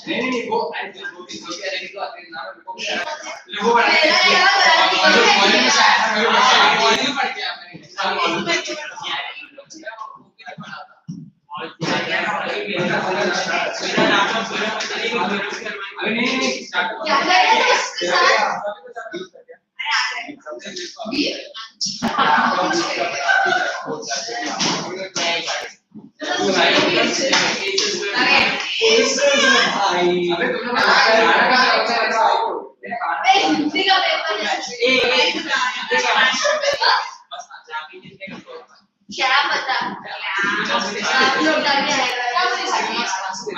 नहीं वो क्या पता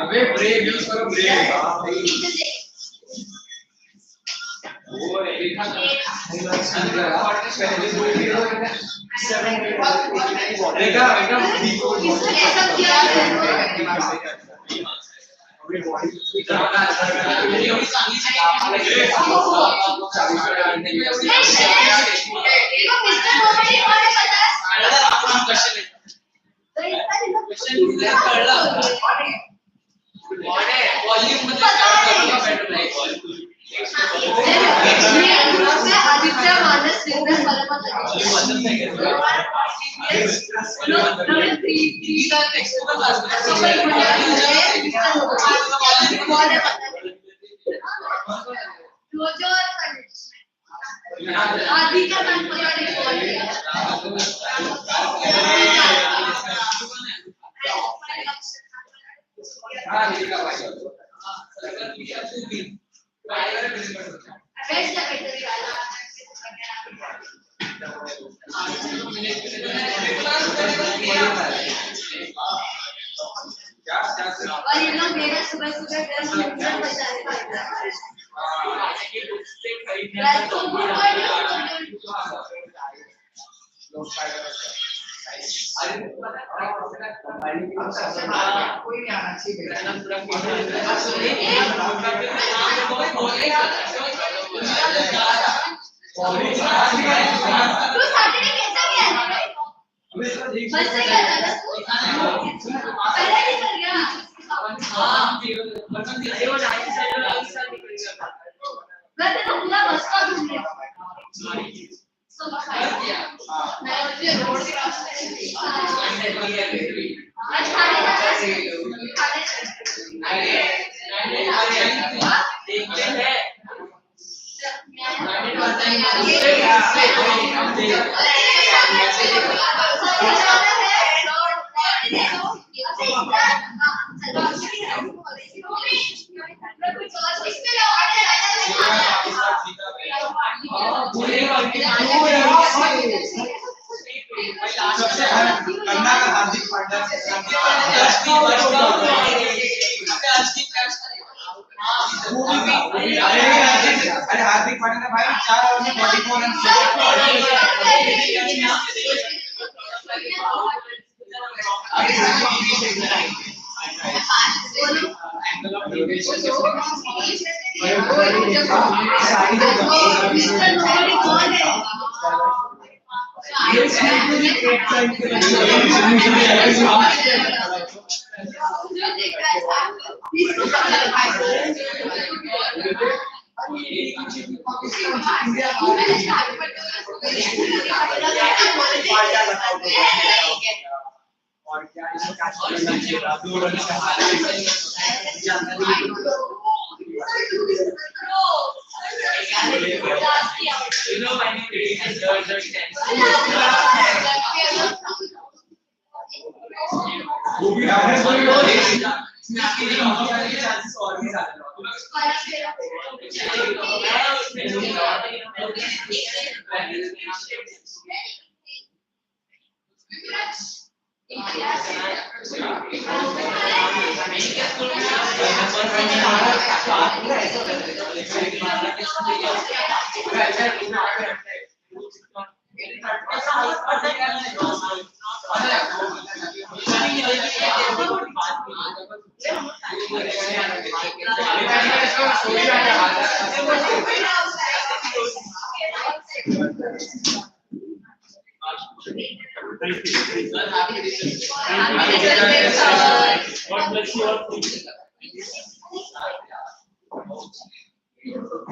अबे ब्रेक यूज करो ब्रेक और ये लोग मेरा सुबह सुबह 10 मिनट बचा कोई नहीं आना चाहिए हार्दिक पांड्या भाई 4 ओवर में 44 रन और क्या इसको कैच करना चाहिए 2 रन से हार वो भी चांसेस और भी ज्यादा God bless you all.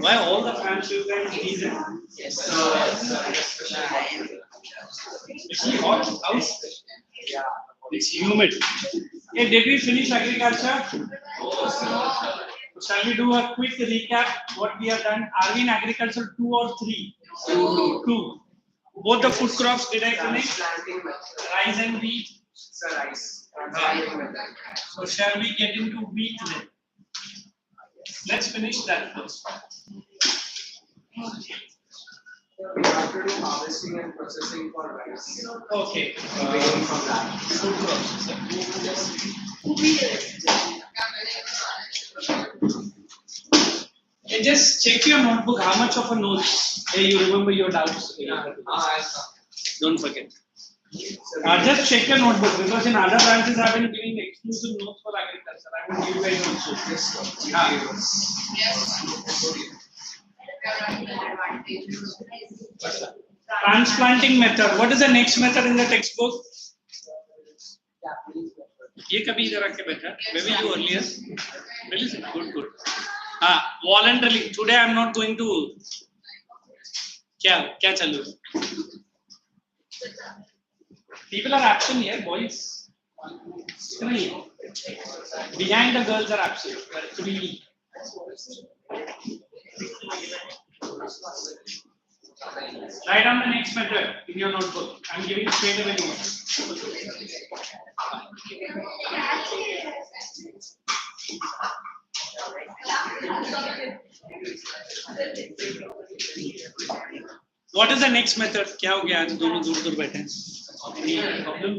Why all the fans you guys reason? Yes. It's really hot house. It's humid. Hey, did we finish agriculture? Shall we do a quick recap? What we have done? Are we in agriculture 2 or 3? 2. Both the food crops did I finish? Rice and wheat. Rice. So shall we get into wheat then? Let's finish that first. We have to do harvesting and processing for rice. Okay. Beginning from that. Food crops. Hey, just check your notebook. How much of a notes? Hey, you remember your doubts? Don't forget. Just check your notebook because in other branches I've been giving exclusive notes for agriculture. I will give you guys also. Transplanting method. What is the next method in the textbook? ये कभी इधर आके बैठा. Maybe you earlier. Really good. Voluntarily. Today I am not going to. क्या चालू? People are absent here, boys. Behind the girls are absent. 3. Write down the next method in your notebook. I'm giving straight away notes. What is the next method? क्या हो गया आज दोनों दूर बैठे हैं? Problem?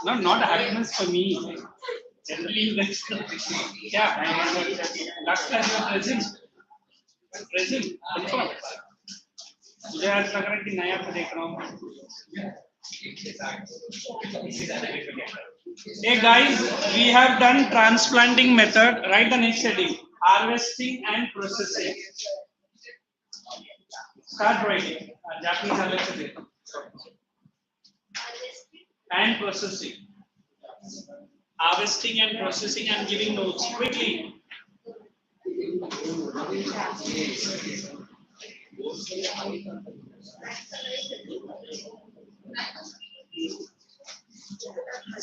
No, not happiness for me. Generally, you guys. Yeah, last class you are present. Confirm. मुझे आज लग रहा है कि नया पे देख रहा हूँ. Hey guys, we have done transplanting method. Write the next heading: harvesting and processing. Start writing. Japanese अलग से देखो. And processing. Harvesting and processing. I'm giving notes quickly.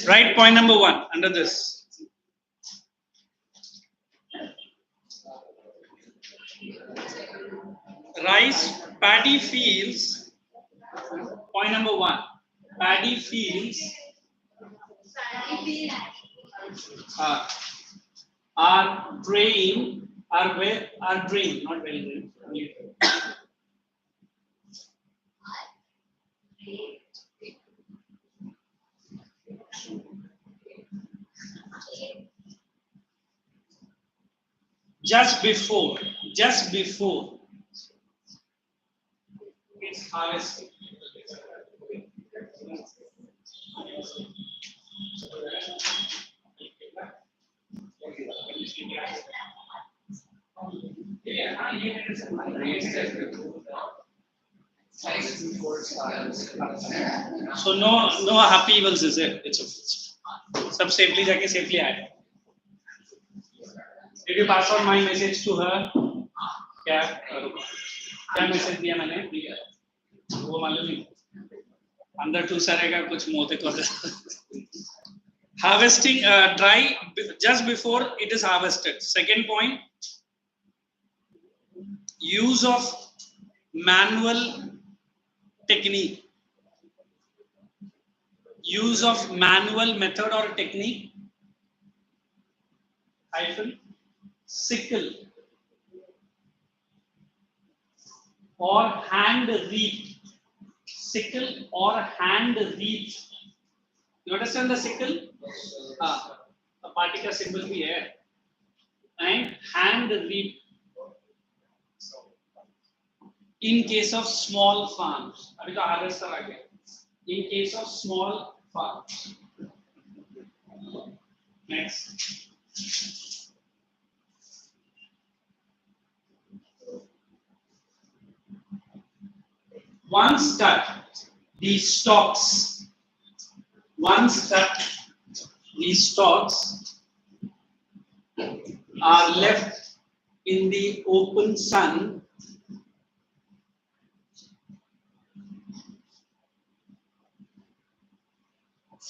Write point number 1 under this. Rice paddy fields. Point number 1. Paddy fields are drained. Not very drained. Just before it's harvested. So no happy evils is it? It's सब safely जाके safely आए. Did you pass on my message to her? क्या message दिया मैंने? वो मालूम नहीं. अंदर टूसरेगा कुछ मोते को. Harvesting dry just before it is harvested. Second point, use of manual technique. Use of manual method or technique. Sickle or hand reap. Sickle or hand reap. You understand the sickle? A party का symbol भी है. And hand reap. In case of small farms. अभी तो harvester आ गया. In case of small farms. Next. Once cut, these stalks are left in the open sun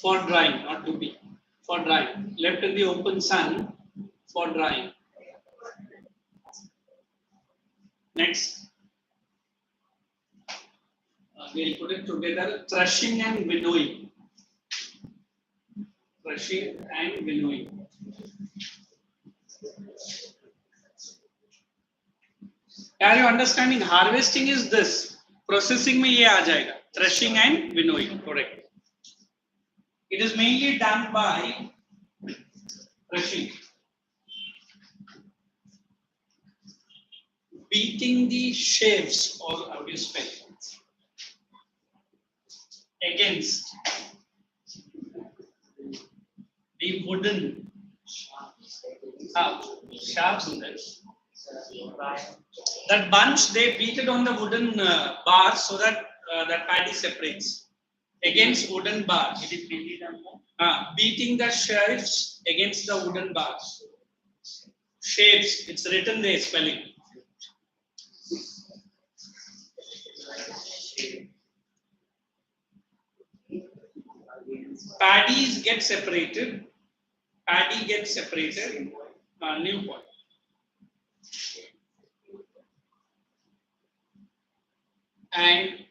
for drying, not to be, for drying. Left in the open sun for drying. Next. We'll put it together, threshing and winnowing. Threshing and winnowing. Are you understanding? Harvesting is this. Processing में ये आ जाएगा. Threshing and winnowing. Correct. It is mainly done by threshing. Beating the sheaves, or how do you spell, against the wooden shafts in this. That bunch, they beat it on the wooden bars so that that paddy separates against wooden bars. Beating the sheaves against the wooden bars. Sheaves, it's written there, spelling. Paddies get separated. Paddy gets separated. New point. And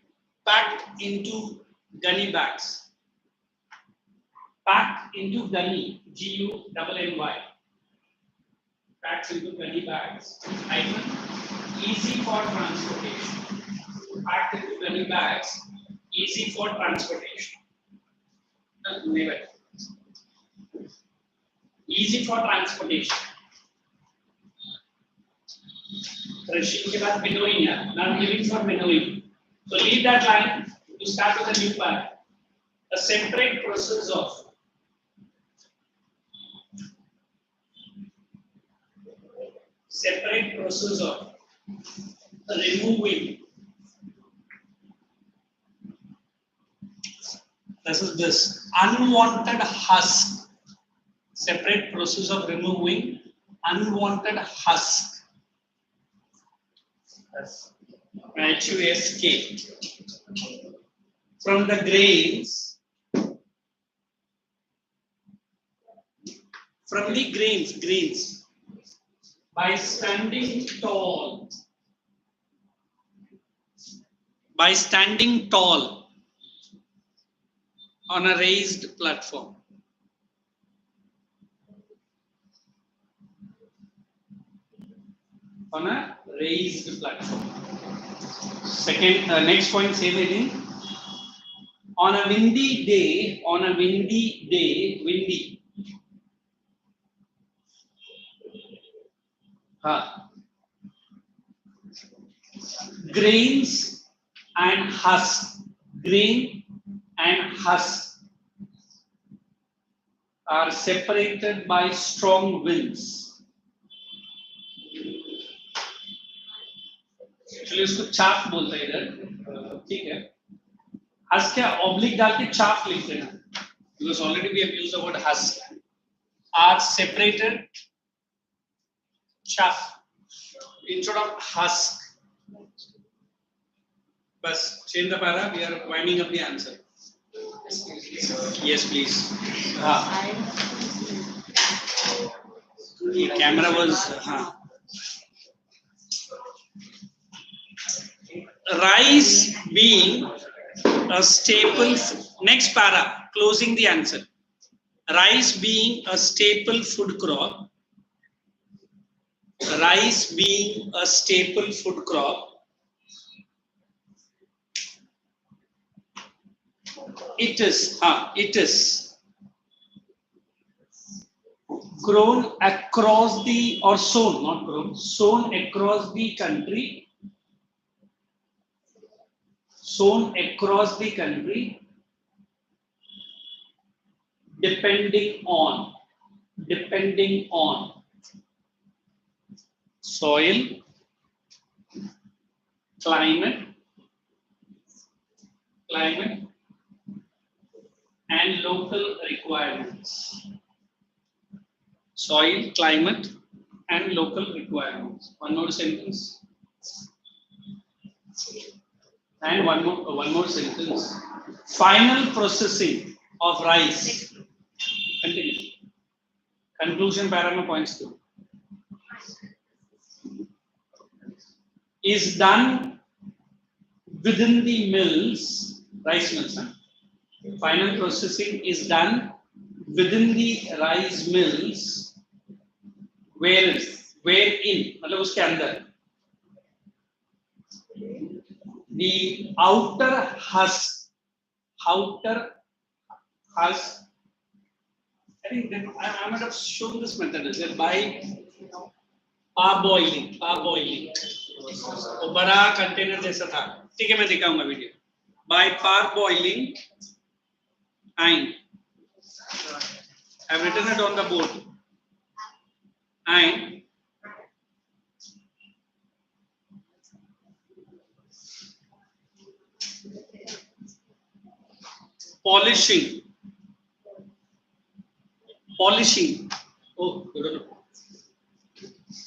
packed into gunny bags. Packed into gunny. G-U-N-N-Y. Packed into gunny bags. Item easy for transportation. Packed into gunny bags. Easy for transportation. Never. Easy for transportation. Threshing के बाद winnowing है. Now I'm giving for winnowing. So leave that line to start with a new part. A separate process of removing. This is this unwanted husk. Separate process of removing unwanted husk. HUSK from the grains. From the grains by standing tall. By standing tall on a raised platform. On a raised platform. Second, next point, same again. On a windy day, windy. Grains and husk. Grain and husk are separated by strong winds. Actually उसको chaff बोलते हैं इधर, ठीक है? Husk क्या oblique डाल के chaff लिखते हैं ना? Because already we have used the word husk. Are separated chaff instead of husk. Bas change the para. We are winding up the answer. Yes, please. The camera was. Rice being a staple. Next para, closing the answer. Rice being a staple food crop. Rice being a staple food crop. It is grown across the, or sown, not grown, sown across the country. Sown across the country, depending on soil, climate and local requirements. Soil, climate and local requirements. One more sentence. And one more sentence. Final processing of rice. Continue. Conclusion paragraph points 2. Is done within the mills, rice mills. Huh? Final processing is done within the rice mills. Wherein, मतलब उसके अंदर. The outer husk, I think that I might have shown this method, is it by parboiling. वो बड़ा container जैसा था. ठीक है, मैं दिखाऊंगा video. By parboiling, and I've written it on the board. And polishing. Oh,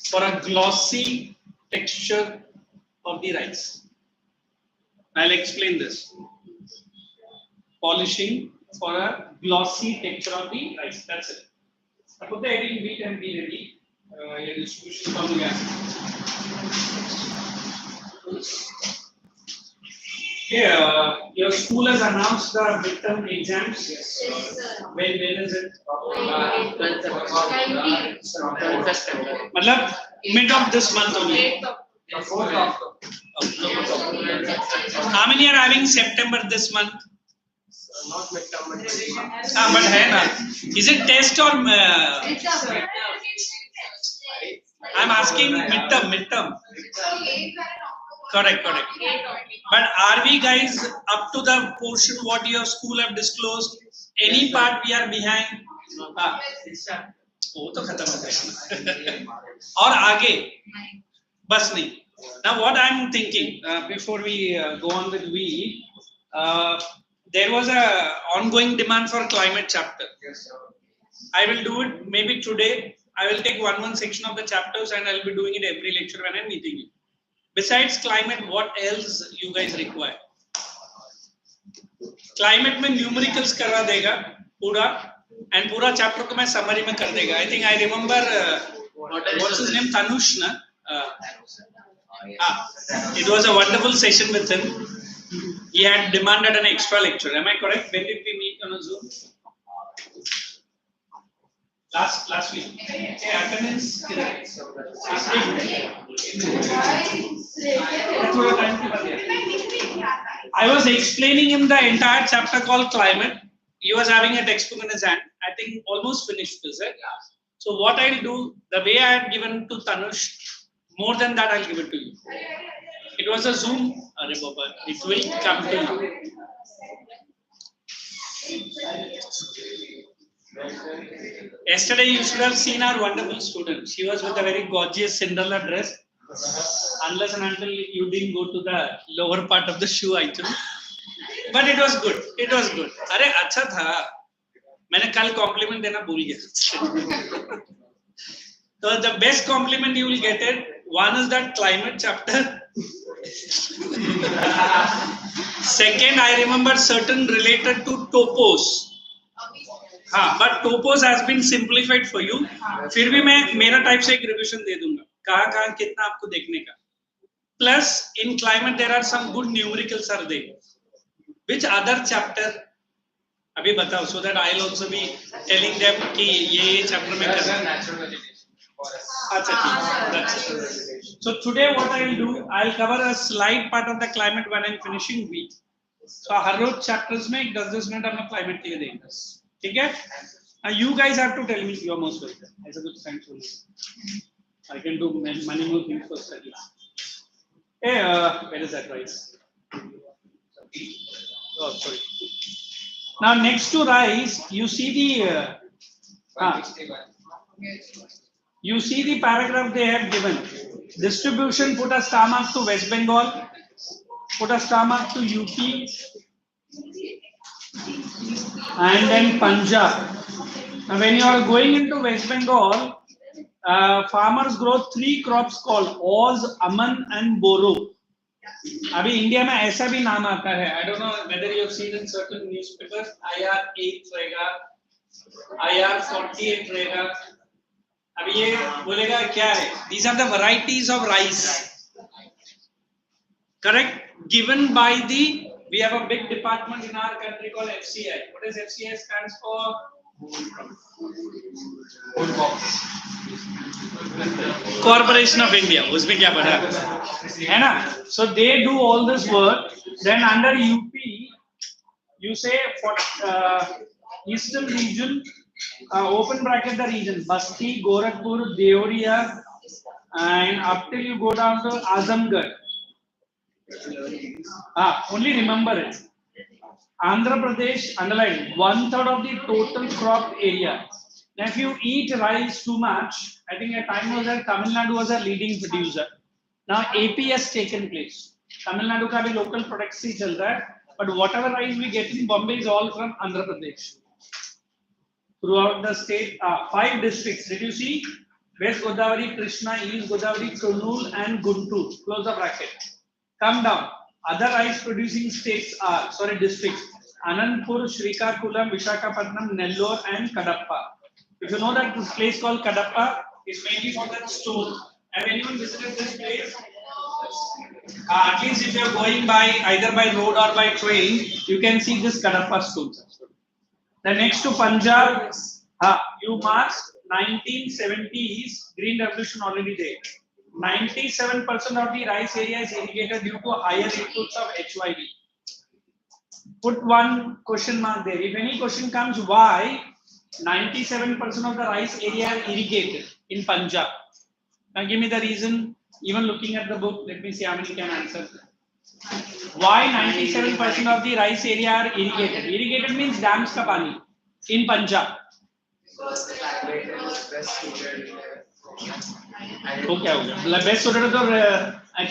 for a glossy texture of the rice. I'll explain this. Polishing for a glossy texture of the rice. That's it. I put the heading wheat and be ready. Your distribution from the Yeah, your school has announced the midterm exams. Yes, sir. When is it? 19th. मतलब mid of this month only. 8th of How many are having September this month? Not midterm, but but है ना? Is it test or? I'm asking midterm. Correct. But are we guys up to the portion what your school have disclosed? Any part we are behind? वो तो खत्म हो गया. और आगे बस नहीं. Now what I'm thinking before we go on with there was a ongoing demand for climate chapter. yes, sir. I will do it maybe today. I will take one section of the chapters and I'll be doing it every lecture when I'm meeting you. Besides climate, what else you guys require? Climate में numericals करवा देगा पूरा and पूरा chapter को मैं summary में कर देगा. I think I remember what's his name, Tanush na? It was a wonderful session with him. He had demanded an extra lecture. Am I correct? When did we meet on a Zoom? Last week. Okay, attendance. Last week. I was explaining him the entire chapter called climate. He was having a textbook in his hand. I think almost finished this. So what I'll do, the way I had given to Tanush, more than that I'll give it to you. It was a Zoom. It will come to you. Yesterday you should have seen our wonderful student. She was with a very gorgeous Cinderella dress. Unless and until you didn't go to the lower part of the shoe actually. But it was good. It was good. अरे अच्छा था. मैंने कल compliment देना भूल गया. So the best compliment you will get it. One is that climate chapter. Second, I remember certain related to topos. But topos has been simplified for you. फिर भी मैं मेरा type से एक revision दे दूँगा. कहाँ कितना आपको देखने का. Plus in climate there are some good numericals are there. Which other chapter? अभी बताओ so that I'll also be telling them कि ये chapter में करना. Natural vegetation. So today what I will do, I will cover a slight part of the climate when I am finishing week. So her rose chapters में 10 minute अपना climate के लिए देंगे. ठीक है? Now you guys have to tell me you are most welcome. As a good friend to you. I can do many more things for studies. Hey, where is that rice? Oh, sorry. Now next to rice, you see the you see the paragraph they have given. Distribution, put a star mark to West Bengal, put a star mark to UP, and then Punjab. Now when you are going into West Bengal, Farmers grow 3 crops called Oz, Aman and Boro. अभी India में ऐसा भी नाम आता है. I don't know whether you have seen in certain newspapers. IR8 रहेगा, IR48 रहेगा. अभी ये बोलेगा क्या है? These are the varieties of rice. Correct? Given by the, we have a big department in our country called FCI. What does FCI stands for? Corporation of India. उसमें क्या पढ़ा है ना? So they do all this work. Then under UP, you say for eastern region, open bracket the region, Basti, Gorakhpur, Deoria, and up till you go down to Azamgarh. Only remember it. Andhra Pradesh, underline 1/3 of the total crop area. Now, if you eat rice too much, I think a time was that Tamil Nadu was a leading producer. Now AP has taken place. Tamil Nadu का भी local products ही चल रहा है, but whatever rice we get in Bombay is all from Andhra Pradesh. Throughout the state, 5 districts. Did you see? West Godavari, Krishna, East Godavari, Kurnool, and Guntur. Close the bracket. Come down. Other rice producing states are, districts. Anandpur, Srikakulam, Visakhapatnam, Nellore, and Kadapa. If you know that this place called Kadapa is mainly for that stone. Have anyone visited this place? At least if you are going by either by road or by train, you can see this Kadapa stones. The next to Punjab, you mark 1970s Green Revolution already there. 97% of the rice area is irrigated due to higher inputs of HYV. Put one question mark there. If any question comes, why 97% of the rice area is irrigated in Punjab? Now give me the reason. Even looking at the book, let me see how many can answer. Why 97% of the rice area are irrigated? Irrigated means dams ka pani in Punjab. तो क्या हो गया? Best suited तो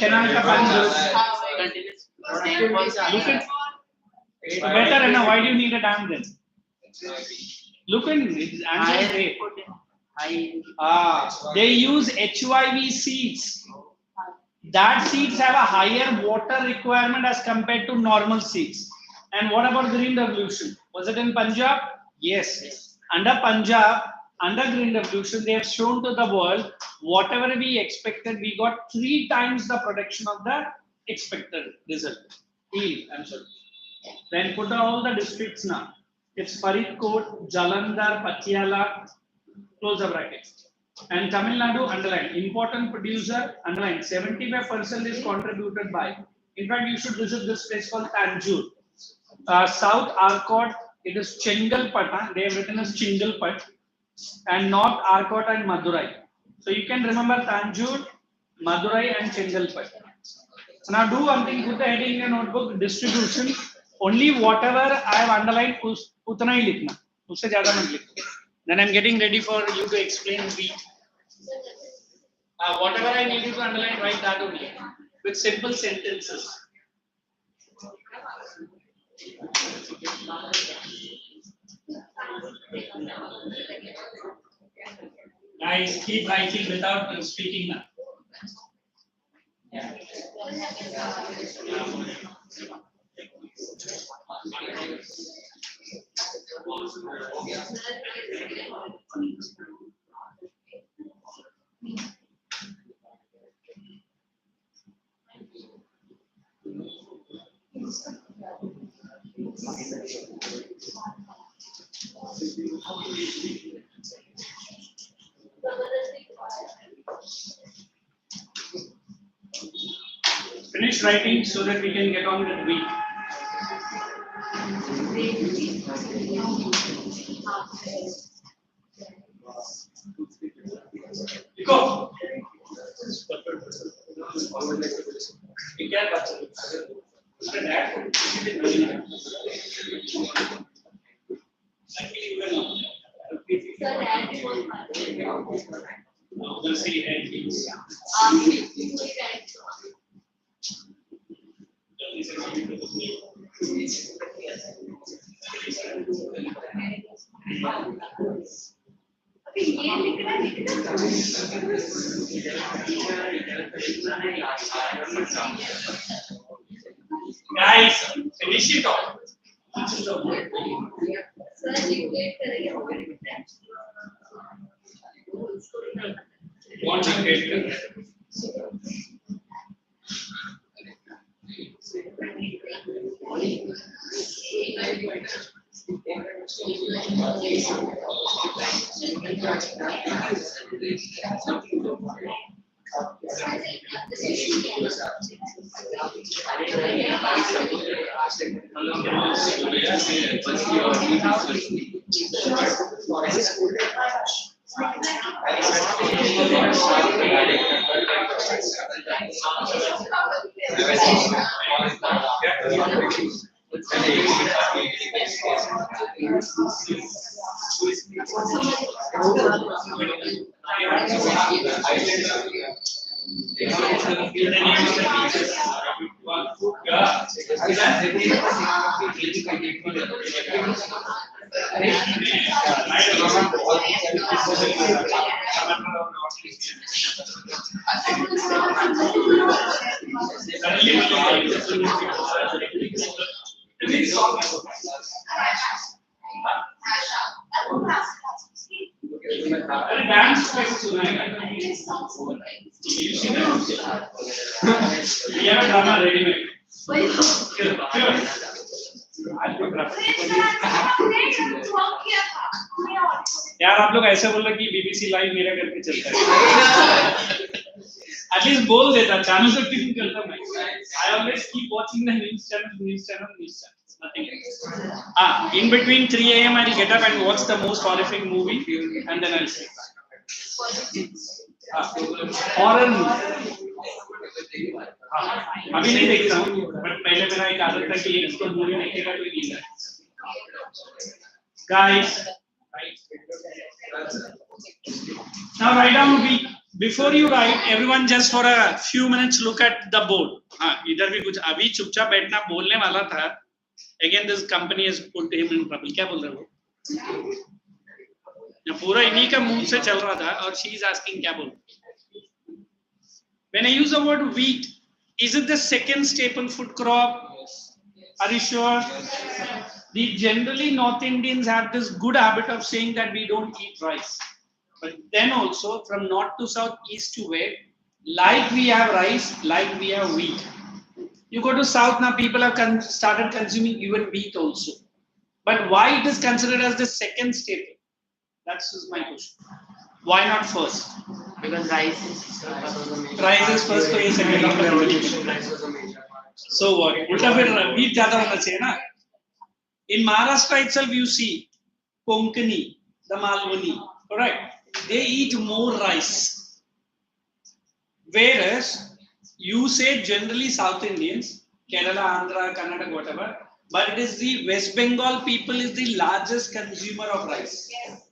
canal का पानी look at better है ना? Why do you need a dam then? Look at it, answer they use HYV seeds. That seeds have a higher water requirement as compared to normal seeds. And what about Green Revolution? Was it in Punjab? Yes. Under Punjab, under Green Revolution, they have shown to the world whatever we expected, we got 3 times the production of the expected result. Yield, I'm sorry. Then put all the districts now. It's Faridkot, Jalandhar, Patiala, close the brackets. And Tamil Nadu, underline, important producer, underline, 75% is contributed by. In fact, you should visit this place called Tanjore. South Arcot, it is Chengalpat, they have written as Chengalpat, and North Arcot and Madurai. So you can remember Tanjore, Madurai and Chengalpat. So now do one thing, put the heading in your notebook, distribution, only whatever I have underlined, utna hi likhna, usse zyada mat likhna. Then I'm getting ready for you to explain wheat. Whatever I need you to underline, write that only with simple sentences. Guys, keep writing without speaking now. Finish writing so that we can get on with week. Go. ये लिखना Guys, finish it off. Sir dictate करेंगे What dictate? Dance कैसे सुना है? ये drama ready में यार आप लोग ऐसे बोल रहे कि बीबीसी लाइव मेरा करके चलता है एटलीस्ट बोल देता चैनल से टीम करता मैं I always keep watching the news channel nothing else. In between 3 a.m. I'll get up and watch the most horrific movie and then I'll sleep. Horror movie. अभी नहीं देखता हूँ, but पहले मेरा एक आदत था कि एक तो मूवी देखेगा तो नींद आए. Guys, now write down week. Before you write, everyone just for a few minutes look at the board. हाँ, इधर भी कुछ अभी चुपचाप बैठना बोलने वाला था. Again, this company has put him in trouble. क्या बोल रहे हो? पूरा इन्हीं का मुंह से चल रहा था और she is asking क्या बोल? When I use the word wheat, is it the second staple food crop? Are you sure? The generally North Indians have this good habit of saying that we don't eat rice. But then also from north to south, east to west, like we have rice, like we have wheat. You go to south now, people have started consuming even wheat also. But why it is considered as the second staple? That's my question. Why not first? Because rice is first, so second. So what? Ulta फिर wheat ज़्यादा होना चाहिए ना? In Maharashtra itself, you see Konkani, the Malwani, correct? They eat more rice. Whereas you say generally South Indians, Kerala, Andhra, Karnataka, whatever, but it is the West Bengal people is the largest consumer of rice. Yes.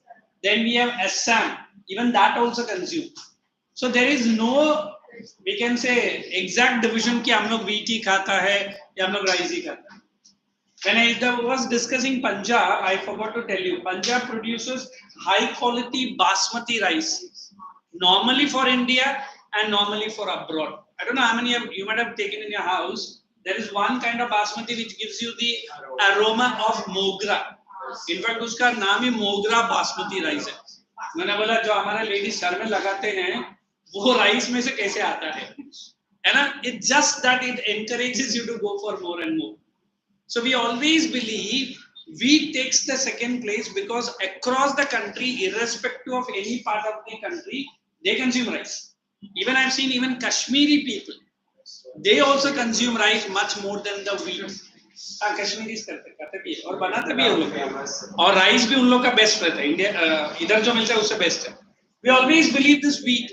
Then we have Assam, even that also consume. So there is no, we can say exact division कि हम लोग wheat ही खाता है या हम लोग rice ही खाता है. When I was discussing Punjab, I forgot to tell you, Punjab produces high quality basmati rice, normally for India and normally for abroad. I don't know how many of you might have taken in your house. There is one kind of basmati which gives you the aroma of mogra. In fact, उसका नाम ही मोगरा basmati rice है. मैंने बोला जो हमारे ladies sir में लगाते हैं, वो राइस में से कैसे आता है? है ना? It's just that it encourages you to go for more and more. So we always believe wheat takes the second place because across the country, irrespective of any part of the country, they consume rice. Even I've seen even Kashmiri people, they also consume rice much more than the wheat. Kashmiris करते भी है और बनाते भी है उन लोग और राइस भी उन लोग का बेस्ट रहता है इंडिया इधर जो मिलता है उससे बेस्ट है. We always believe this wheat.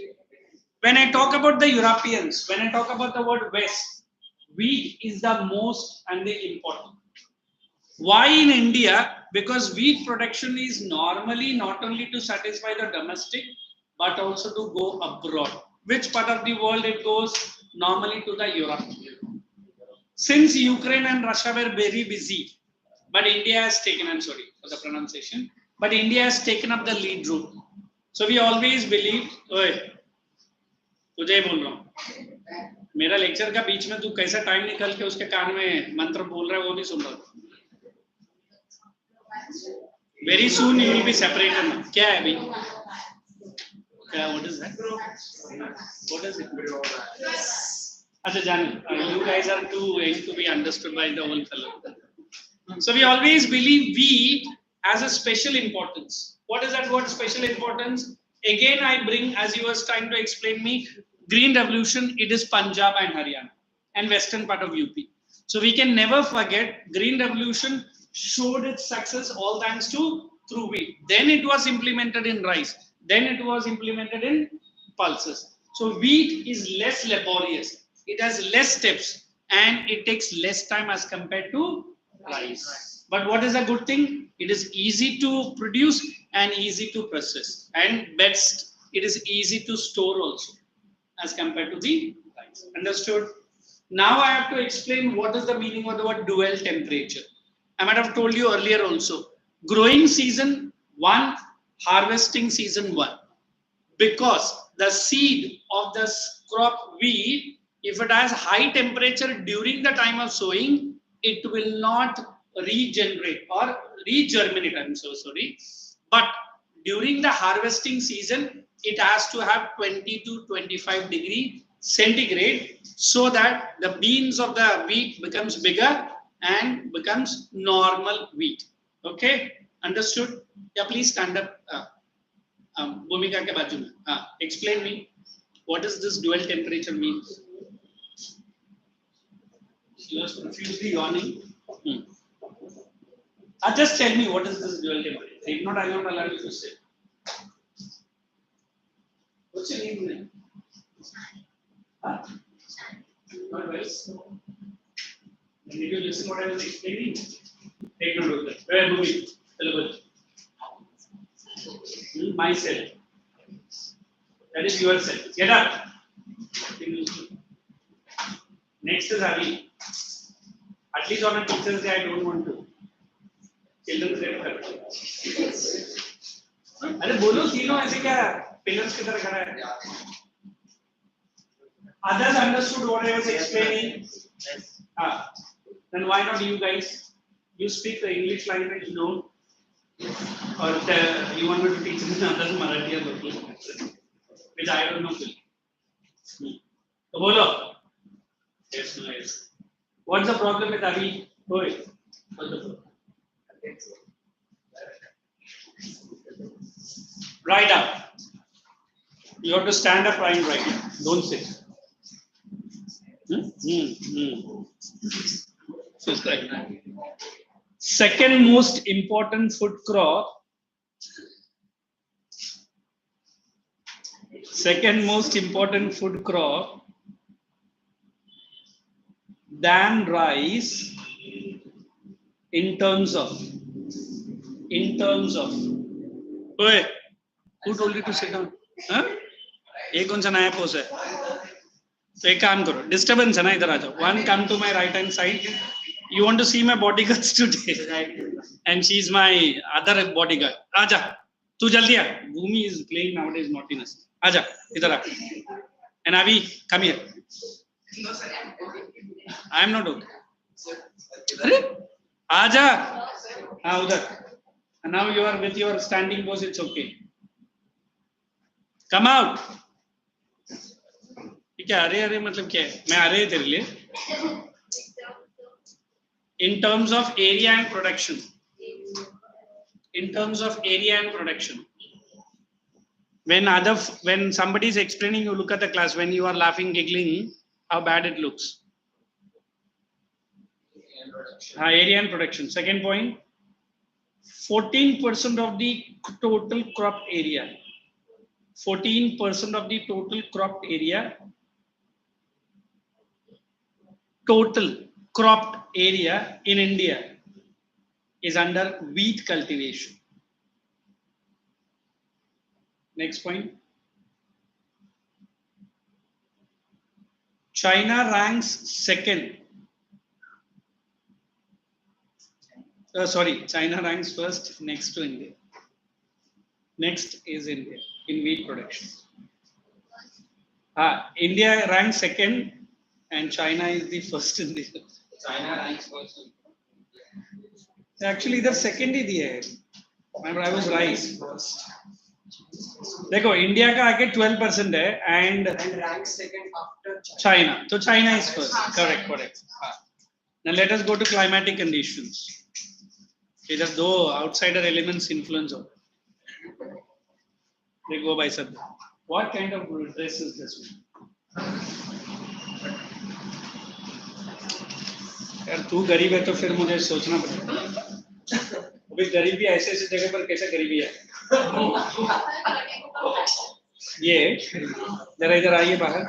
When I talk about the Europeans, when I talk about the word West, wheat is the most and the important. Why in India? Because wheat production is normally not only to satisfy the domestic but also to go abroad. Which part of the world it goes? Normally to the Europe. Since Ukraine and Russia were very busy, but India has taken, I'm sorry for the pronunciation, but India has taken up the lead role. So we always believe, ओए, तुझे ही बोल रहा हूँ, मेरा lecture का बीच में तू कैसा टाइम निकल के उसके कान में मंत्र बोल रहा है वो भी सुन रहा हूँ. Very soon you will be separated now. क्या है अभी? क्या? What is that? What is it? अच्छा जाने. You guys are too young to be understood by the whole fellow. So we always believe wheat has a special importance. What is that word special importance? Again I bring, as you were trying to explain me, Green Revolution, it is Punjab and Haryana and western part of UP. So we can never forget Green Revolution showed its success all thanks to through wheat. Then it was implemented in rice. Then it was implemented in pulses. So wheat is less laborious. It has less steps and it takes less time as compared to rice. But what is a good thing? It is easy to produce and easy to process. And best, it is easy to store also as compared to the rice. Understood? Now I have to explain what is the meaning of the word dual temperature. I might have told you earlier also. Growing season 1, harvesting season 1. Because the seed of the crop wheat, if it has high temperature during the time of sowing, it will not regenerate or regerminate. I'm so sorry. But during the harvesting season, it has to have 20 to 25 degree centigrade so that the beans of the wheat becomes bigger and becomes normal wheat. Okay, understood? Yeah, please stand up. Bhumika ke baaju mein. Explain me what does this dual temperature means? You are confused yawning. Just tell me what is this dual temperature. If not, I will not allow you to say. What's your name? What else? Did you listen what I was explaining? Take note of that. Where are we? Myself. That is yourself. Get up. Next is Avi. At least on a teacher's day, I don't want to. Children's day. अरे बोलो तीनों ऐसे क्या pillars की तरह खड़ा है. Others understood what I was explaining. Then why not you guys? You speak the English language, no? Or you want me to teach in others Marathi or local, which I don't know. So bolo. Yes, no, yes. What's the problem with Avi? What's the problem? Right up. You have to stand up and right now. Don't sit. Just like that. Second most important food crop. Second most important food crop than rice in terms of. Oye, who told you to sit down? ये कौन सा नया pose है? तो एक काम करो, disturbance है ना, इधर आ जाओ. One, come to my right hand side. You want to see my bodyguards today, and she's my other bodyguard. आजा, तू जल्दी आ. Bhumi is playing nowadays naughtiness. आजा, इधर आ. And Avi, come here. I am not okay. अरे, आजा. हाँ उधर. And now you are with your standing pose. It's okay. Come out. क्या अरे मतलब क्या है? मैं अरे तेरे लिए. In terms of area and production. In terms of area and production. When somebody is explaining, you look at the class. When you are laughing, giggling, how bad it looks. Area and production. Second point. 14% of the total crop area. 14% of the total cropped area. Total cropped area in India is under wheat cultivation. Next point. China ranks second. China ranks first next to India. Next is India. in wheat production. India ranks second and China is the first in the. China ranks first. Actually, इधर second ही दिया है. Remember, I was right. देखो India का आगे 12% है and ranks second after China. So China is first. Correct. Now let us go to climatic conditions. इधर दो outsider elements influence हो. They go by sub. What kind of dress is this one? यार तू गरीब है तो फिर मुझे सोचना पड़ेगा. अभी गरीबी ऐसे जगह पर कैसे गरीबी है? ये जरा इधर आइए बाहर.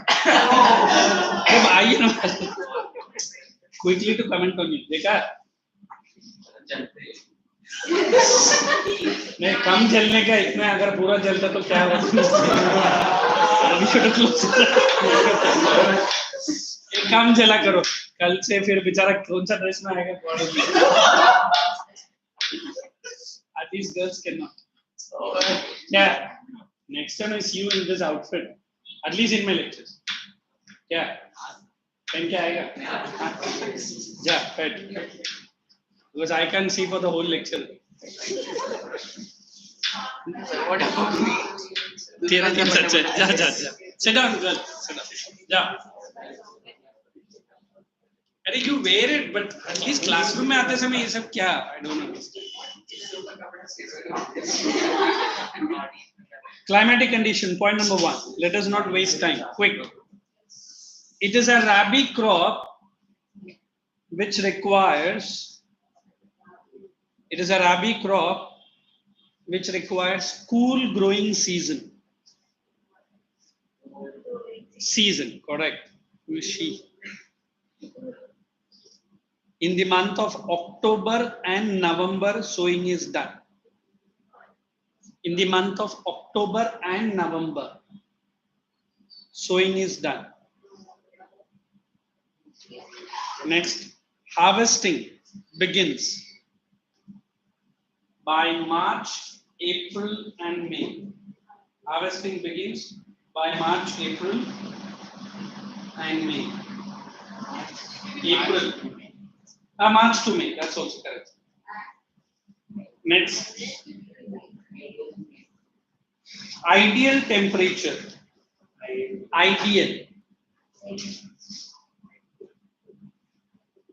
अब आइए ना. Quickly to comment on it. देखा? नहीं कम जलने का इतना अगर पूरा जलता तो क्या होगा? कम जला करो. कल से फिर बेचारा कौन सा ड्रेस में आएगा? These girls cannot. Yeah. Next time I see you in this outfit, at least in my lectures. Yeah. Then क्या आएगा? Yeah, right. Because I can't see for the whole lecture. What about me? तेरा क्या सच है? जा. Sit down, girl. Sit down. जा. अरे you wear it, but at least classroom में आते समय ये सब क्या? I don't understand. Climatic condition, point number 1. Let us not waste time. Quick. It is a rabi crop which requires. It is a rabi crop which requires cool growing season. Season, correct. In the month of October and November, sowing is done. In the month of October and November, sowing is done. Next, harvesting begins by March, April, and May. Harvesting begins by March, April, and May. April. March to May, that's also correct. Next, ideal temperature. Ideal.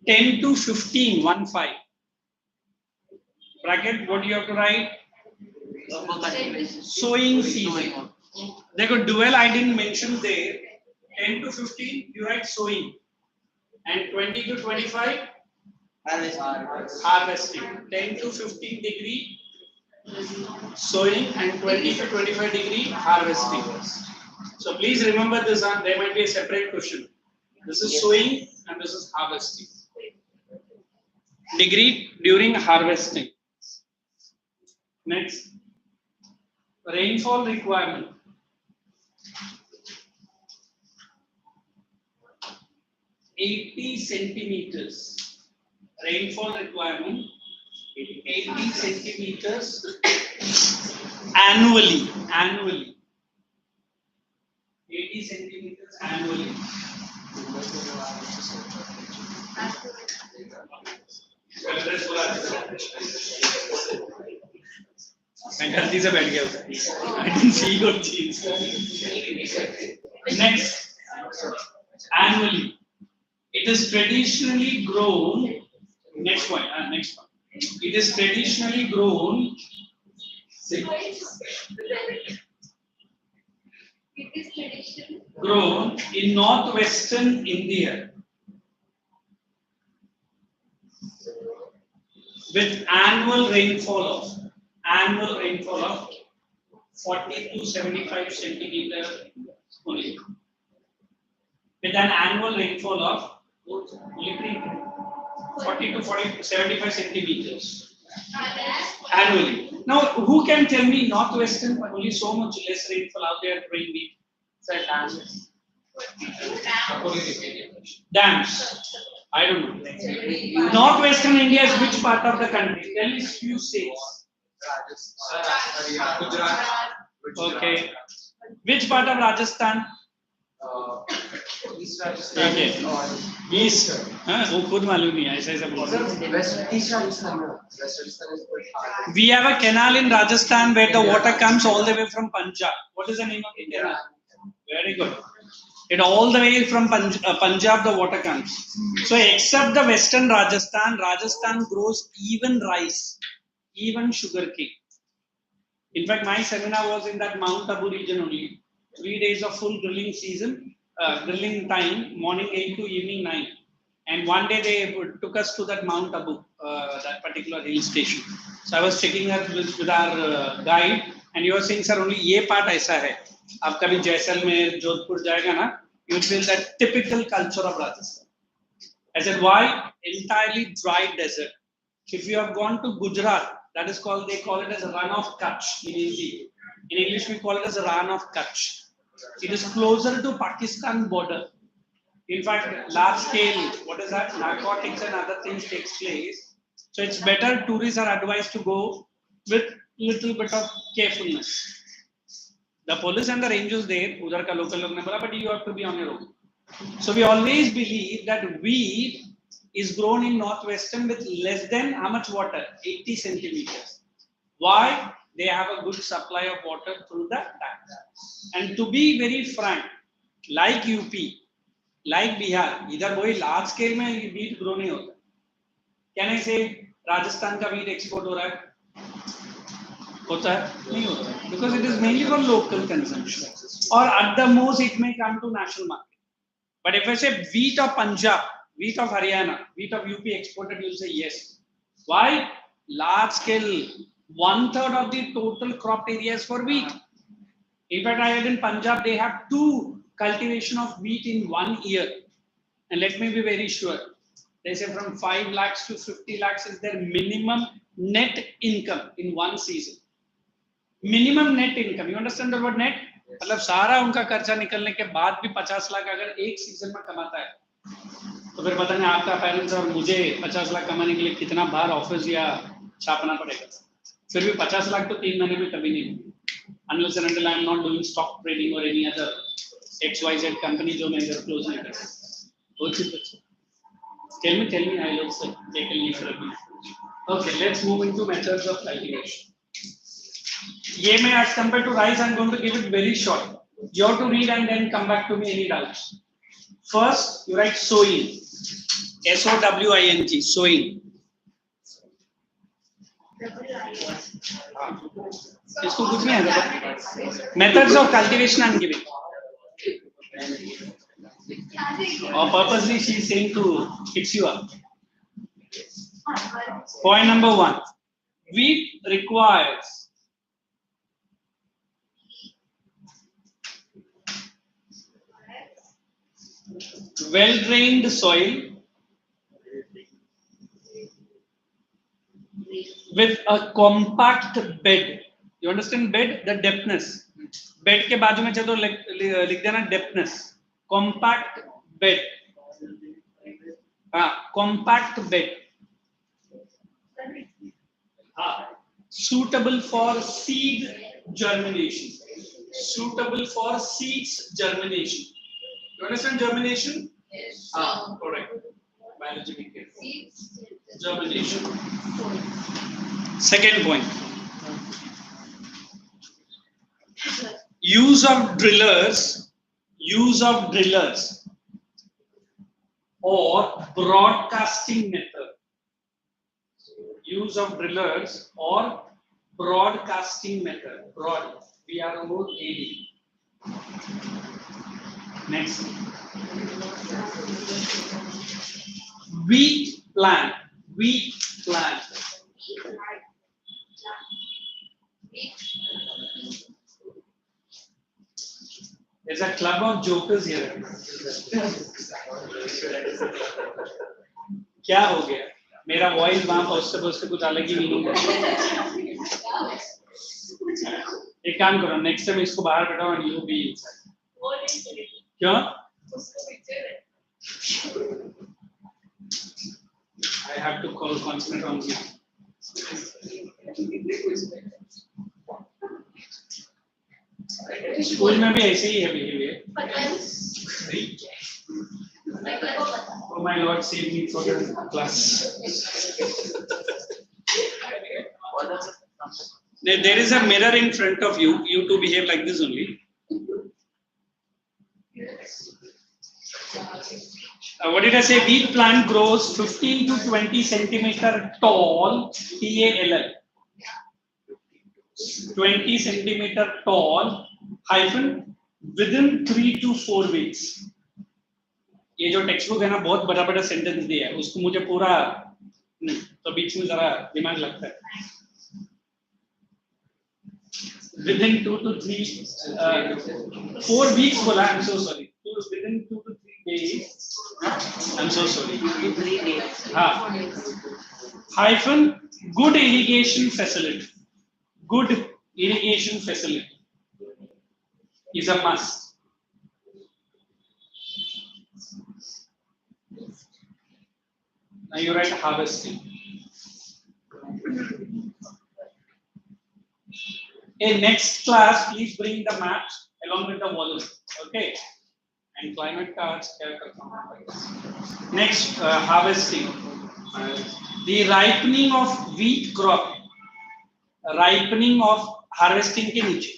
10 to 15, 1-5. Bracket, what do you have to write? Sowing season. देखो dual I didn't mention there. 10 to 15, you write sowing. And 20 to 25, harvesting. 10 to 15 degree sowing and 20 to 25 degree harvesting. So please remember this, there might be a separate question. This is sowing and this is harvesting. Degree during harvesting. Next, rainfall requirement. 80 centimeters. Rainfall requirement 80 centimeters annually. 80 centimeters annually. मैं गलती से बैठ गया उधर. I didn't see your jeans. Next, annually. It is traditionally grown. Next one. It is traditionally grown. Grown in northwestern India with annual rainfall of 40 to 75 centimeter only. With an annual rainfall of only 40 to 75 centimeters annually. Now, who can tell me northwestern only so much less rainfall out there during the dams? I don't know. Northwestern India is which part of the country? Tell me few states. Gujarat. Okay. Which part of Rajasthan? East Rajasthan Okay. or East. हाँ, वो खुद मालूम नहीं है ऐसा ऐसा बोल रहे हैं. East Rajasthan. West Rajasthan is quite hard. We have a canal in Rajasthan where the water comes all the way from Punjab. What is the name of the canal? Very good. It all the way from Punjab the water comes. So except the western Rajasthan, Rajasthan grows even rice, even sugarcane. In fact, my seminar was in that Mount Abu region only. 3 days of full drilling season, drilling time, morning 8 to evening 9. And one day they took us to that Mount Abu, that particular hill station. So I was checking that with our guide, and you were saying, sir, only ये part ऐसा है. आप कभी जैसलमेर, जोधपुर जाएगा ना, you will feel that typical culture of Rajasthan. I said, why? Entirely dry desert. If you have gone to Gujarat, that is called, they call it as a run of Kutch in Hindi. In English, we call it as a run of Kutch. It is closer to Pakistan border. In fact, large scale, what is that? Narcotics and other things takes place. So it's better tourists are advised to go with little bit of carefulness. The police and the rangers there, udhar ka local log ne bola, but you have to be on your own. So we always believe that wheat is grown in northwestern with less than how much water? 80 centimeters. Why? They have a good supply of water through the dam. And to be very frank, like UP, like Bihar, इधर वही large scale में wheat grow नहीं होता. Can I say Rajasthan का wheat export हो रहा है? होता है? नहीं होता है. Because it is mainly for local consumption. Or at the most it may come to national market. But if I say wheat of Punjab, wheat of Haryana, wheat of UP exported, you'll say yes. Why? Large scale, 1/3 of the total crop area is for wheat. In fact, I read in Punjab, they have 2 cultivation of wheat in 1 year. And let me be very sure. They say from 5 lakhs to 50 lakhs is their minimum net income in one season. Minimum net income. You understand the word net? मतलब सारा उनका खर्चा निकलने के बाद भी 50 लाख अगर एक सीजन में कमाता है, तो फिर पता नहीं आपका पेरेंट्स और मुझे 50 लाख कमाने के लिए कितना बार ऑफिस या छापना पड़ेगा. फिर भी 50 लाख तो 3 महीने में कभी नहीं होंगे. Unless and until I am not doing stock trading or any other XYZ company जो मैं इधर क्लोज नहीं कर सकता. वो चीज अच्छा. Tell me, I will also take a leaf from you. Okay, let's move into methods of cultivation. ये मैं as compared to rice, I am going to give it very short. You have to read and then come back to me any doubts. First, you write sowing. SOWING, sowing. इसको कुछ नहीं है. Methods of cultivation I am giving. Or purposely she is saying to fix you up. Point number 1. Wheat requires well-drained soil with a compact bed. You understand bed? The depthness. Bed के बाजू में चलो लिख देना depthness. Compact bed. Compact bed. Suitable for seed germination. Suitable for seeds germination. You understand germination? Yes. Correct. Biology be careful. Germination. Second point. Use of drillers or broadcasting method. Use of drillers or broadcasting method. Broad. BROAD. Next. Wheat plant. There's a club of jokers here. क्या हो गया? मेरा voice वहां पहुंचते कुछ अलग ही meaning है. एक काम करो, नेक्स्ट टाइम इसको बाहर बैठाओ and you be inside. क्यों? I have to concentrate on you. School में भी ऐसे ही है behavior. But then, Oh my Lord, save me for the class. There is a mirror in front of you. You to behave like this only. What did I say? Wheat plant grows 15 to 20 centimeter tall. TALL. 20 centimeter tall. Hyphen within 3 to 4 weeks. ये जो text book है ना बहुत बड़ा बड़ा sentence दिया है उसको मुझे पूरा नहीं तो बीच में जरा दिमाग लगता है within 2 to 3 4 weeks बोला I'm so sorry within 2 to 3 days I'm so sorry 3 days हाँ hyphen good irrigation facility is a must. Now you write harvesting. In next class, please bring the maps along with the volume. Okay. And climate cards. Next, harvesting. The ripening of wheat crop. Ripening of harvesting के नीचे.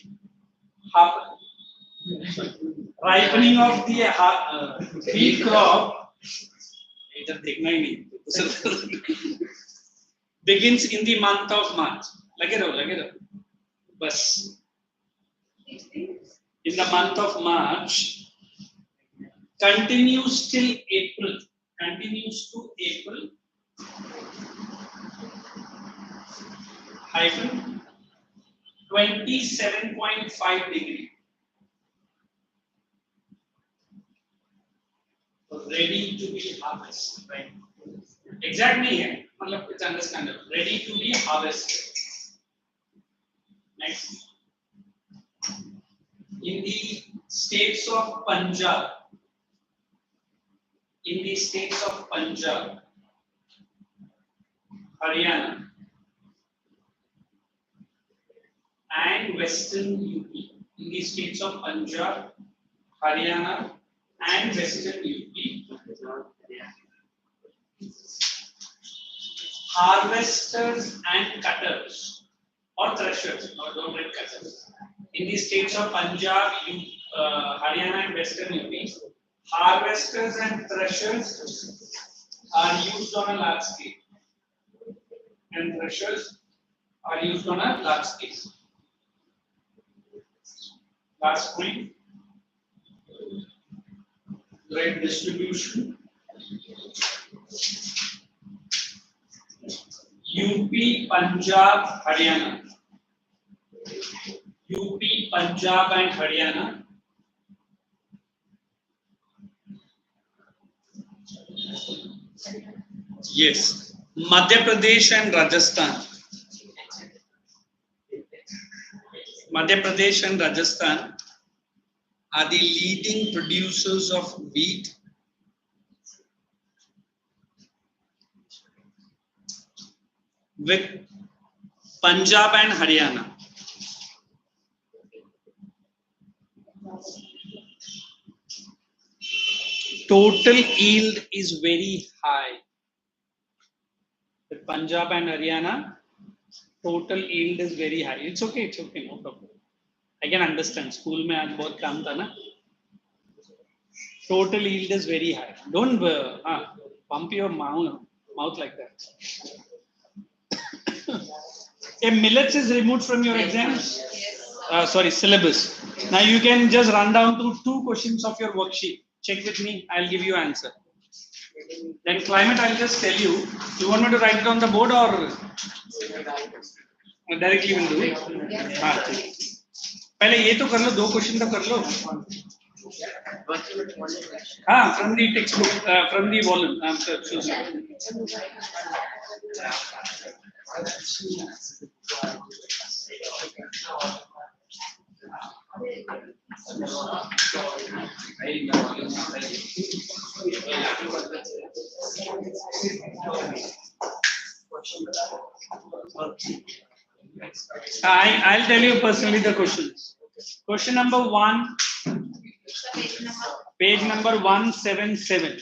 Ripening of the wheat crop. इधर देखना ही नहीं. Begins in the month of March. लगे रहो. बस. In the month of March, continues till April. Continues to April. Hyphen 27.5 degree. Ready to be harvested. Right. Exact नहीं है, मतलब it's understandable. Ready to be harvested. Next. In the states of Punjab, Haryana, and Western UP. In the states of Punjab, Haryana, and Western UP. Harvesters and cutters or threshers, or don't write cutters. In the states of Punjab, Haryana and Western UP, harvesters and threshers are used on a large scale. And threshers are used on a large scale. Last point, great distribution. UP, Punjab, Haryana. UP, Punjab and Haryana. Yes. Madhya Pradesh and Rajasthan. Madhya Pradesh and Rajasthan are the leading producers of wheat. With Punjab and Haryana. Total yield is very high. With Punjab and Haryana, total yield is very high. It's okay, no problem. I can understand. School में आज बहुत काम था ना. Total yield is very high. Don't pump your mouth like that. A millets is removed from your exams. Syllabus. Now you can just run down to 2 questions of your worksheet. Check with me. I'll give you answer. Then climate, I'll just tell you. You want me to write it on the board or directly will do it? पहले ये तो कर लो 2 question तो कर लो. From the textbook, from the volume. I'm so sorry. I'll tell you personally the questions. Question number 1, page number 177.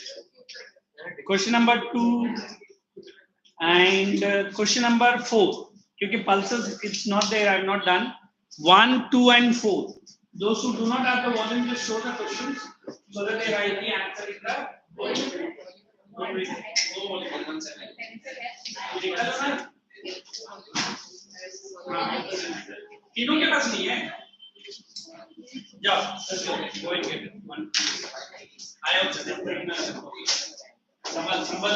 Question number 2 and question number 4. Because pulses, it's not there, I have not done. 1, 2 and 4. Those who do not have the volume, just show the questions so that they write the answer in the volume. तीनों के पास नहीं है जाओ let's go go and get it one I also did Sambhal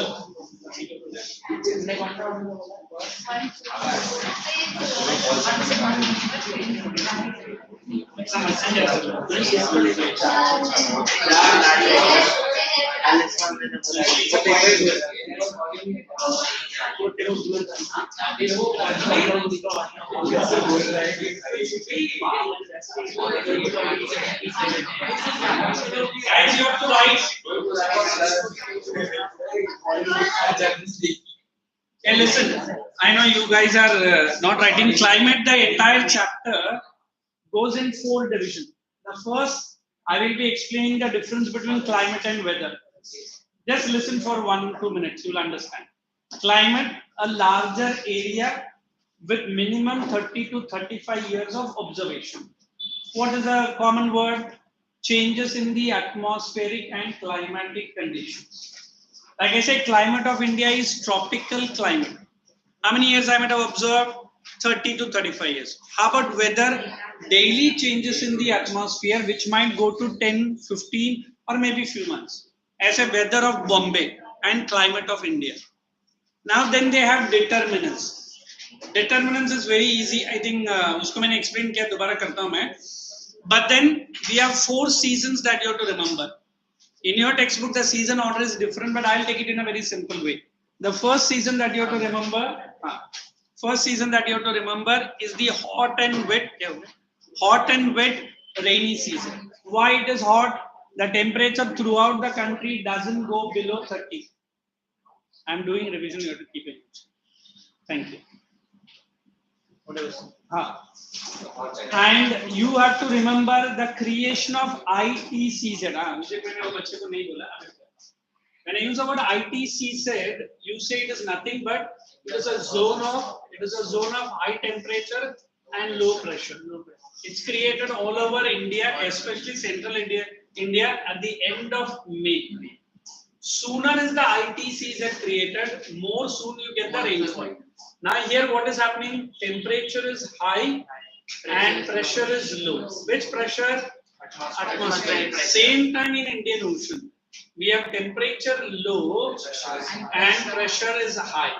Guys, you have to write. Hey, listen. I know you guys are not writing climate. The entire chapter goes in 4 divisions. The first, I will be explaining the difference between climate and weather. Just listen for 1-2 minutes. You will understand. Climate, a larger area with minimum 30 to 35 years of observation. What is a common word? Changes in the atmospheric and climatic conditions. Like I said, climate of India is tropical climate. How many years I might have observed? 30 to 35 years. How about weather? Daily changes in the atmosphere, which might go to 10, 15, or maybe few months. As a weather of Bombay and climate of India. Now then they have determinants. Determinants is very easy. I think usko maine explain kiya, dobara karta hu main. But then we have 4 seasons that you have to remember. In your textbook, the season order is different, but I'll take it in a very simple way. The first season that you have to remember, is the hot and wet rainy season. Why it is hot? The temperature throughout the country doesn't go below 30. I'm doing revision, you have to keep it. Thank you. What else? And you have to remember the creation of ITCZ. When I use the word ITCZ, you say it is nothing but it is a zone of high temperature and low pressure. It's created all over India, especially central India at the end of May. Sooner is the ITCZ created, more soon you get the rainfall. Now here what is happening? Temperature is high and pressure is low. Which pressure? Atmospheric. Same time in Indian Ocean, we have temperature low and pressure is high.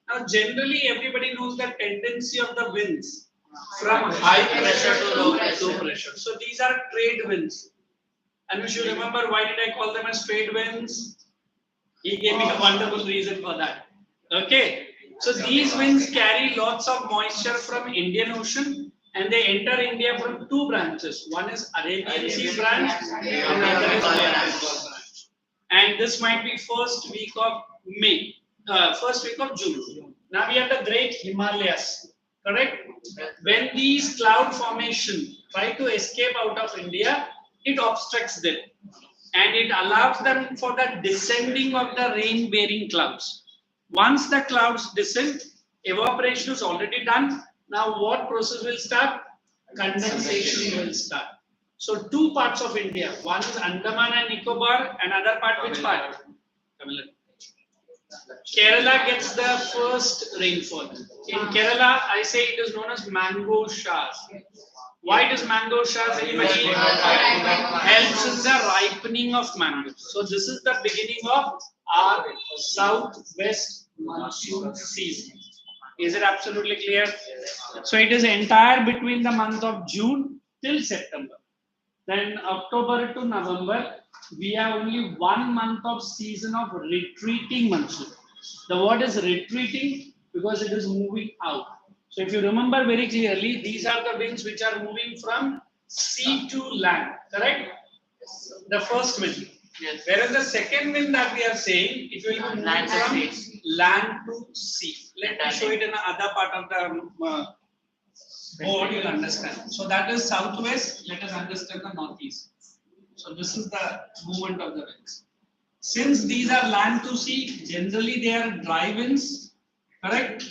Now generally everybody knows the tendency of the winds from high pressure to low pressure. So these are trade winds. And you should remember, why did I call them as trade winds? He gave me a wonderful reason for that. Okay. So these winds carry lots of moisture from Indian Ocean and they enter India from 2 branches. One is Arabian Sea branch and another is Bengal branch. And this might be first week of May, first week of June. Now we have the Great Himalayas, correct? When these cloud formation try to escape out of India, it obstructs them and it allows them for the descending of the rain-bearing clouds. Once the clouds descend, evaporation is already done. Now what process will start? Condensation will start. So 2 parts of India. One is Andaman and Nicobar, another part which part? Kerala gets the first rainfall. In Kerala, I say it is known as mango showers. Why does mango showers helps in the ripening of mangoes? So this is the beginning of our southwest monsoon season. Is it absolutely clear? So it is entire between the month of June till September. Then October to November, we have only 1 month of season of retreating monsoon. The word is retreating because it is moving out. So if you remember very clearly, these are the winds which are moving from sea to land, correct? The first wind. Yes. Whereas the second wind that we are saying, it will be moving from land to sea. Let me show it in another part of the board, you'll understand. So that is southwest. Let us understand the northeast. So this is the movement of the winds. Since these are land to sea, generally they are dry winds, correct?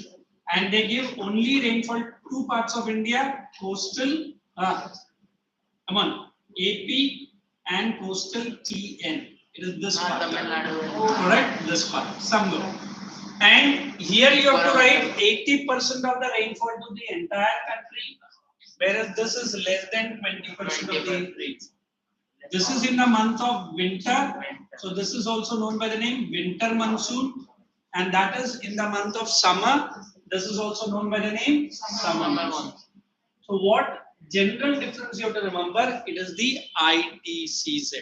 And they give only rainfall two parts of India: coastal, come on, AP and coastal TN. It is this part, correct? This part, somewhere. And here you have to write 80% of the rainfall to the entire country, whereas this is less than 20% of the rainfall. This is in the month of winter, so this is also known by the name winter monsoon, and that is in the month of summer. This is also known by the name summer monsoon. So what general difference you have to remember? It is the ITCZ.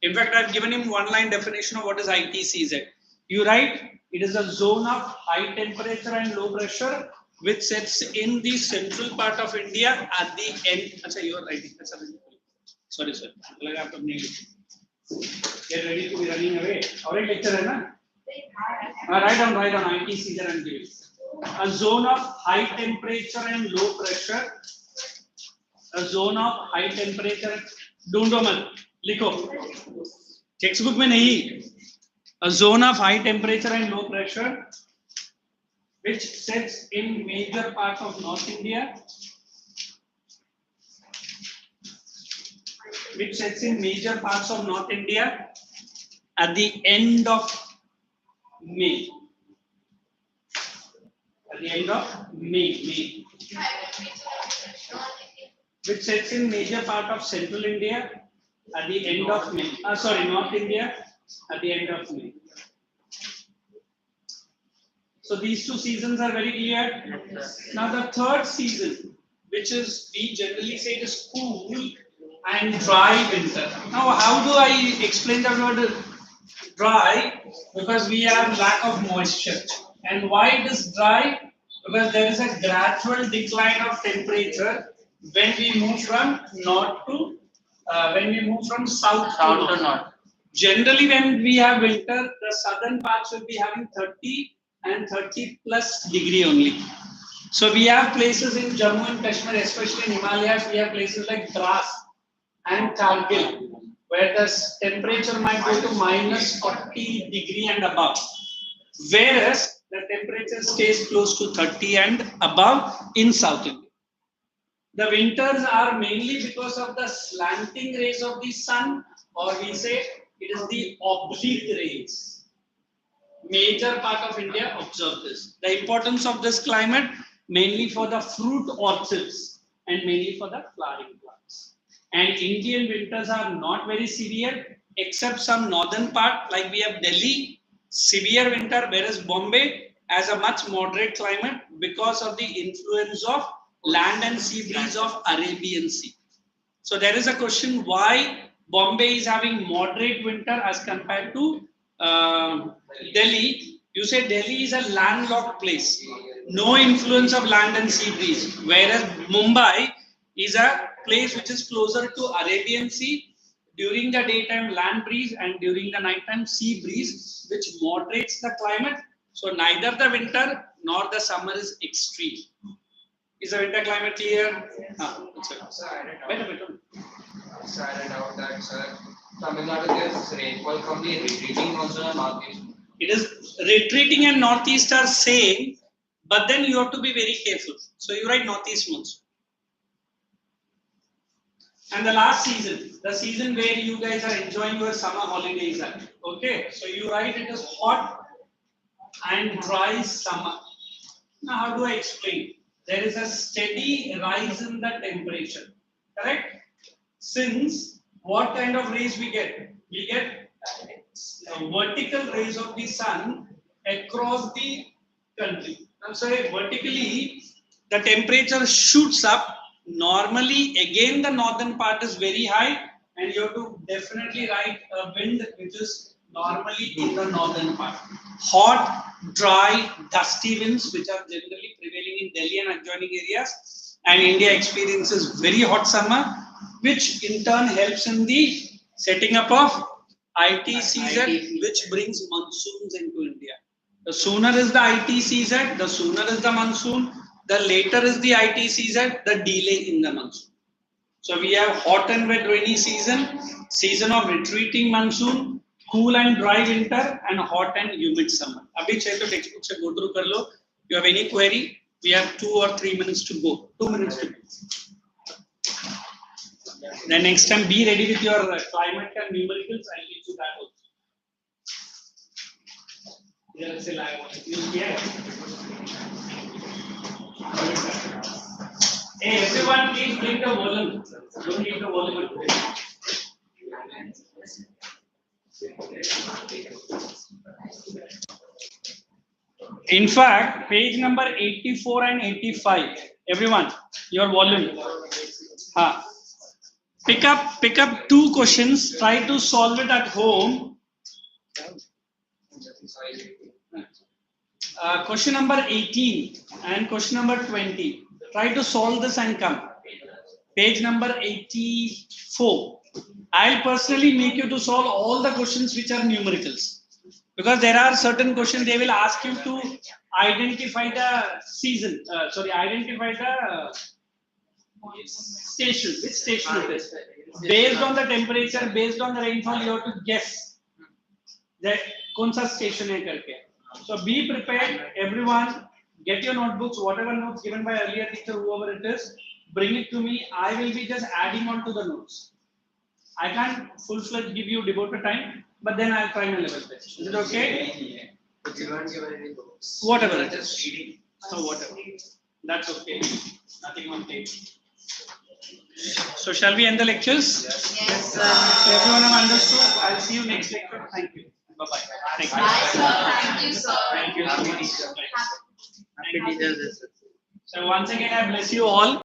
In fact, I have given him one line definition of what is ITCZ. You write, it is a zone of high temperature and low pressure which sets in the central part of India at the end. Achha, you are writing. Sorry, sir. I have to nail it. Get ready to be running away. Alright, lecture, hai na? Write down ITCZ and give it. A zone of high temperature and low pressure. A zone of high temperature. ढूंढो मत, लिखो. Textbook में नहीं. A zone of high temperature and low pressure, which sets in major parts of North India. Which sets in major parts of North India at the end of May. At the end of May. Which sets in major part of Central India at the end of May. North India at the end of May. So these two seasons are very clear. Now the third season, which is, we generally say it is cool and dry winter. Now how do I explain the word dry? Because we have lack of moisture. And why it is dry? Because there is a gradual decline of temperature when we move from north to south to north. Generally, when we have winter, the southern parts will be having 30 and 30 plus degree only. So we have places in Jammu and Kashmir, especially in Himalayas, we have places like Dras and Kargil, where the temperature might go to minus 40 degree and above. Whereas the temperature stays close to 30 and above in South India. The winters are mainly because of the slanting rays of the sun, or we say it is the oblique rays. Major part of India observe this. The importance of this climate mainly for the fruit orchards and mainly for the flowering plants. And Indian winters are not very severe except some northern part, like we have Delhi, severe winter, whereas Bombay has a much moderate climate because of the influence of land and sea breeze of Arabian Sea. So there is a question why Bombay is having moderate winter as compared to Delhi. You say Delhi is a landlocked place, no influence of land and sea breeze, whereas Mumbai is a place which is closer to Arabian Sea. During the daytime land breeze and during the nighttime sea breeze, which moderates the climate. So neither the winter nor the summer is extreme. Is the winter climate clear? Sir, I read out that, sir, Tamil Nadu gets rainfall from the retreating monsoon and northeast. It is retreating and northeast are same, but then you have to be very careful. So you write northeast monsoon. And the last season, the season where you guys are enjoying your summer holidays. Okay, so you write it as hot and dry summer. Now, how do I explain? There is a steady rise in the temperature, correct? Since what kind of rays we get? We get vertical rays of the sun across the country. Now, say vertically, the temperature shoots up. Normally, again, the northern part is very high, and you have to definitely write a wind which is normally in the northern part. Hot, dry, dusty winds which are generally prevailing in Delhi and adjoining areas, and India experiences very hot summer, which in turn helps in the setting up of IT season, which brings monsoons into India. The sooner is the IT season, the sooner is the monsoon. the later is the IT season, the delay in the monsoon. So we have hot and wet rainy season, season of retreating monsoon, cool and dry winter, and hot and humid summer. Abhi chahe to textbook se go through kar lo. You have any query? We have 2 or 3 minutes to go. 2 minutes to go. Then next time be ready with your climate and numericals. I'll give you that also. Yeah, say hey everyone, please bring the volume. Don't need the volume. In fact, page number 84 and 85. Everyone, your volume. Pick up 2 questions. Try to solve it at home. Question number 18 and question number 20. Try to solve this and come. Page number 84. I'll personally make you to solve all the questions which are numericals. Because there are certain questions they will ask you to identify the season. Identify the station. Which station it is? Based on the temperature, based on the rainfall, you have to guess that kaun sa station hai karke. So be prepared, everyone. Get your notebooks, whatever notes given by earlier teacher, whoever it is, bring it to me. I will be just adding on to the notes. I can't full-fledged give you devoted time, but then I'll try my level best. Is it okay? Whatever it is. So whatever. That's okay. Nothing on tape. So shall we end the lectures? Yes, sir. So everyone have understood. I'll see you next lecture. Thank you. Bye-bye. Thank you. Bye, sir. Thank you, sir. Thank you so much. Happy Teachers' Day, sir. So once again, I bless you all.